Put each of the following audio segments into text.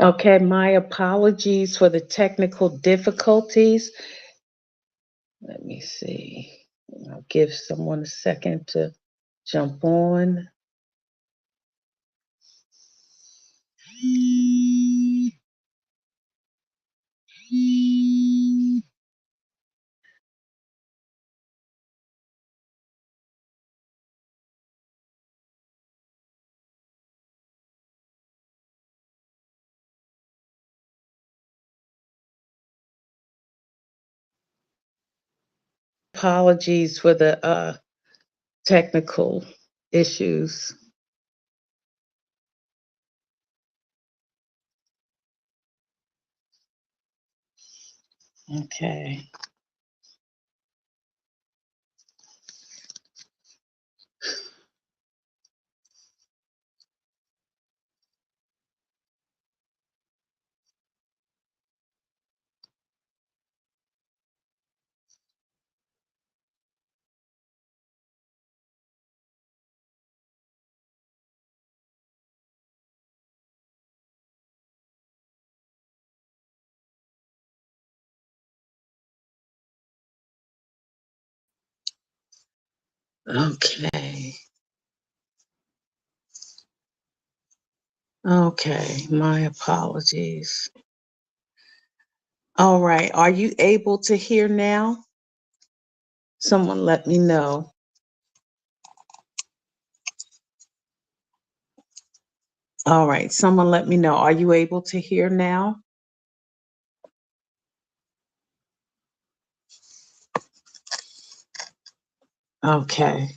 Okay, my apologies for the technical difficulties. Let me see. I'll give someone a second to jump on. Apologies for the technical issues. Okay. Okay. Okay. My apologies. All right. Are you able to hear now? Someone let me know. All right. Someone let me know. Are you able to hear now? Okay.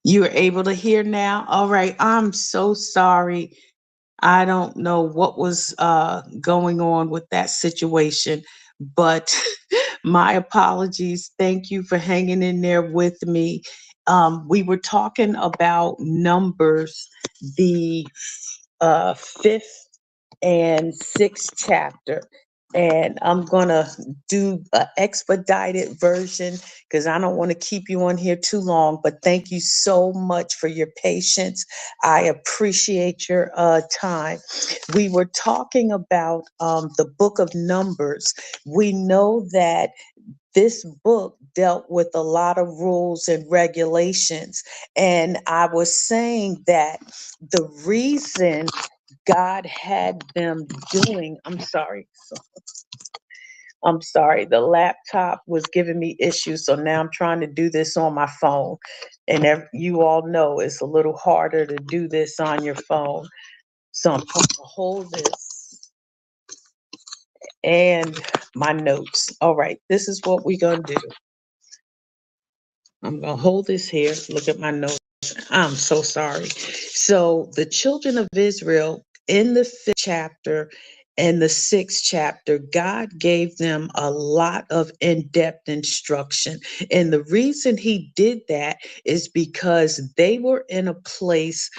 You're able to hear now? All right. I'm so sorry. I don't know what was going on with that situation, but my apologies. Thank you for hanging in there with me. We were talking about Numbers, the fifth and sixth chapter. And I'm gonna do an expedited version because I don't want to keep you on here too long. But thank you so much for your patience. I appreciate your time. We were talking about the book of Numbers. We know that this book dealt with a lot of rules and regulations. And I was saying that the reason God had them doing, I'm sorry, the laptop was giving me issues. So now I'm trying to do this on my phone. And you all know it's a little harder to do this on your phone. So I'm going to hold this and my notes. All right, this is what we're going to do. I'm going to hold this here. Look at my notes. I'm so sorry. So the children of Israel in the fifth chapter and the sixth chapter, God gave them a lot of in-depth instruction. And the reason he did that is because they were in a place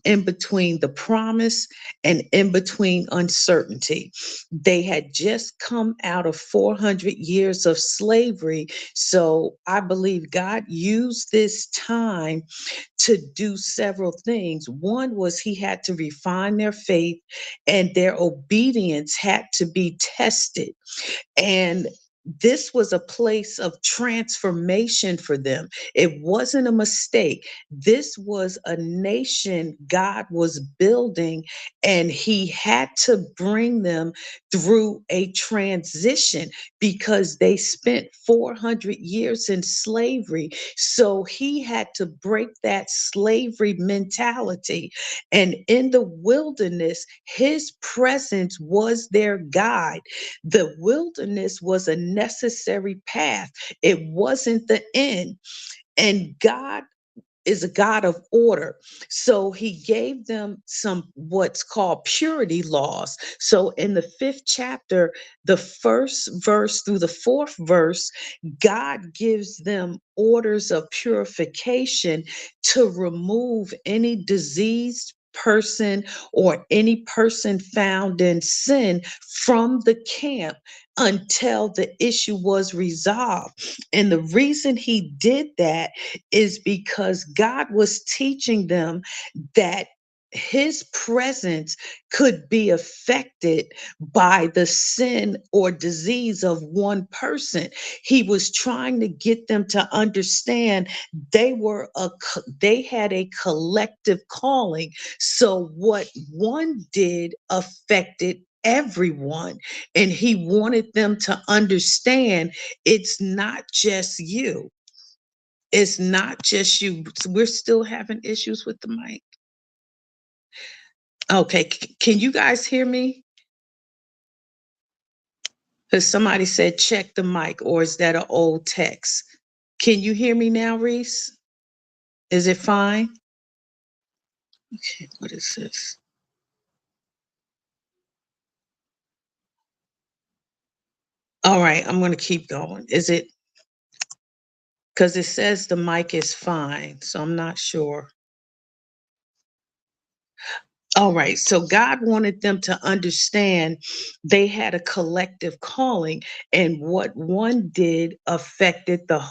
in between the promise and in between uncertainty. They had just come out of 400 years of slavery. So I believe God used this time to do several things. One was he had to refine their faith, and their obedience had to be tested. And this was a place of transformation for them. It wasn't a mistake. This was a nation God was building, and he had to bring them through a transition because they spent 400 years in slavery. So he had to break that slavery mentality. And in the wilderness, his presence was their guide. The wilderness was a necessary path, it wasn't the end. And God is a God of order. So he gave them some what's called purity laws. So in the fifth chapter, the first verse through the fourth verse, God gives them orders of purification to remove any diseased person or any person found in sin from the camp until the issue was resolved. And the reason he did that is because God was teaching them that his presence could be affected by the sin or disease of one person. He was trying to get them to understand they had a collective calling. So what one did affected everyone, and he wanted them to understand it's not just you. It's not just you. We're still having issues with the mic. Okay, can you guys hear me? Because somebody said check the mic, or is that an old text? Can you hear me now, Reese? Is it fine? Okay, what is this? All right, I'm going to keep going. Is it because it says the mic is fine, so I'm not sure. All right, so God wanted them to understand they had a collective calling, and what one did affected the.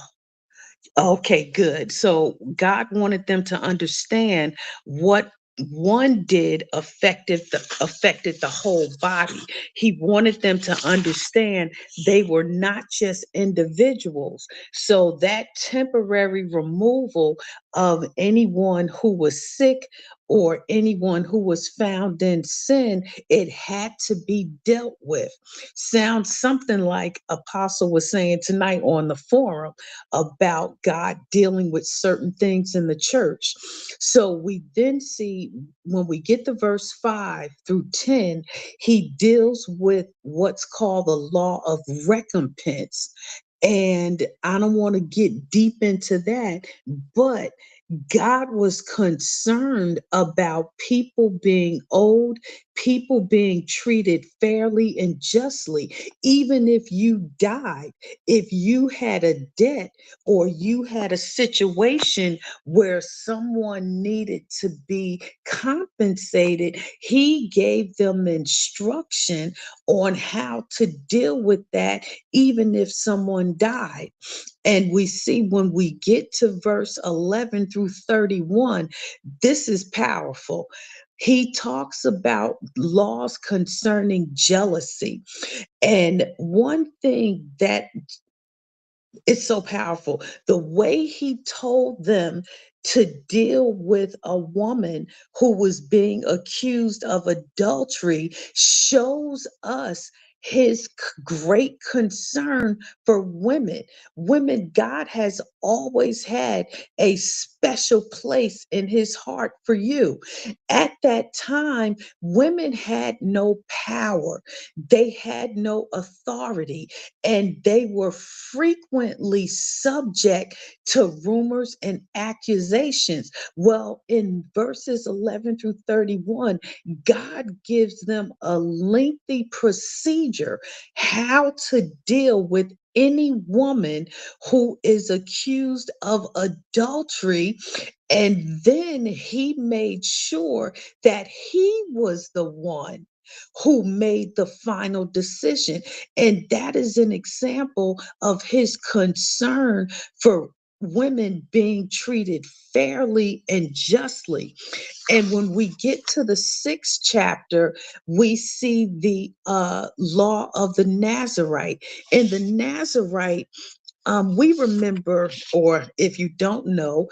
Okay, good. So God wanted them to understand what one did affected the whole body. He wanted them to understand they were not just individuals. So that temporary removal of anyone who was sick or anyone who was found in sin, it had to be dealt with. Sounds something like Apostle was saying tonight on the forum about God dealing with certain things in the church. So we then see when we get to verse 5 through 10, he deals with what's called the law of recompense. And I don't want to get deep into that, but God was concerned about people being owed, people being treated fairly and justly. Even if you died, if you had a debt or you had a situation where someone needed to be compensated, he gave them instruction on how to deal with that, even if someone died. And we see when we get to verse 11 through 31, this is powerful. He talks about laws concerning jealousy. And one thing that it's so powerful. The way he told them to deal with a woman who was being accused of adultery shows us his great concern for women. Women, God has always had a special place in his heart for you. At that time, women had no power, they had no authority, and they were frequently subject to rumors and accusations. Well, in verses 11 through 31, God gives them a lengthy procedure how to deal with any woman who is accused of adultery. And then he made sure that he was the one who made the final decision. And that is an example of his concern for women being treated fairly and justly. And when we get to the 6th chapter, we see the law of the Nazarite. In the Nazarite, we remember, or if you don't know,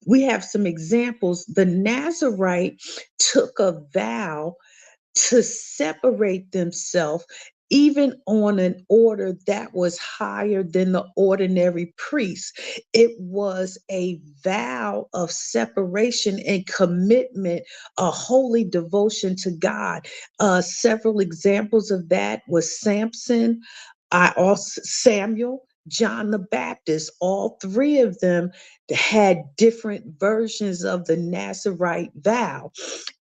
we have some examples. The Nazarite took a vow to separate themselves even on an order that was higher than the ordinary priest. It was a vow of separation and commitment, a holy devotion to God. Several examples of that was Samson, I also Samuel, John the Baptist. All three of them had different versions of the Nazarite vow.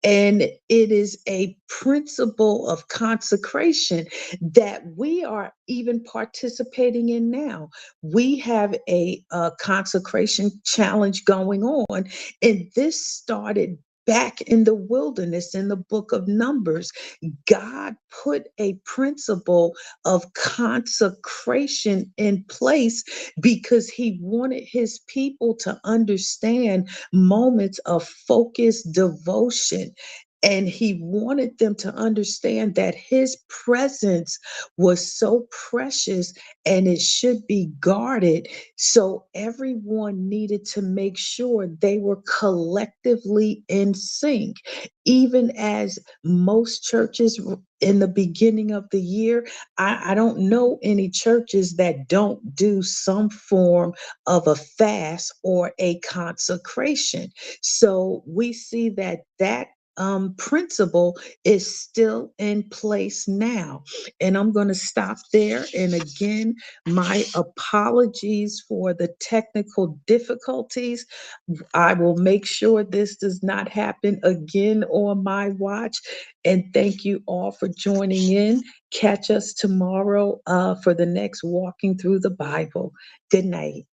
And it is a principle of consecration that we are even participating in now. We have a consecration challenge going on, and this started back in the wilderness in the book of Numbers, God put a principle of consecration in place because he wanted his people to understand moments of focused devotion. And he wanted them to understand that his presence was so precious and it should be guarded. So everyone needed to make sure they were collectively in sync. Even as most churches in the beginning of the year, I don't know any churches that don't do some form of a fast or a consecration. So we see that principle is still in place now. And I'm going to stop there. And again, my apologies for the technical difficulties. I will make sure this does not happen again on my watch. And thank you all for joining in. Catch us tomorrow for the next Walking Through the Bible. Good night.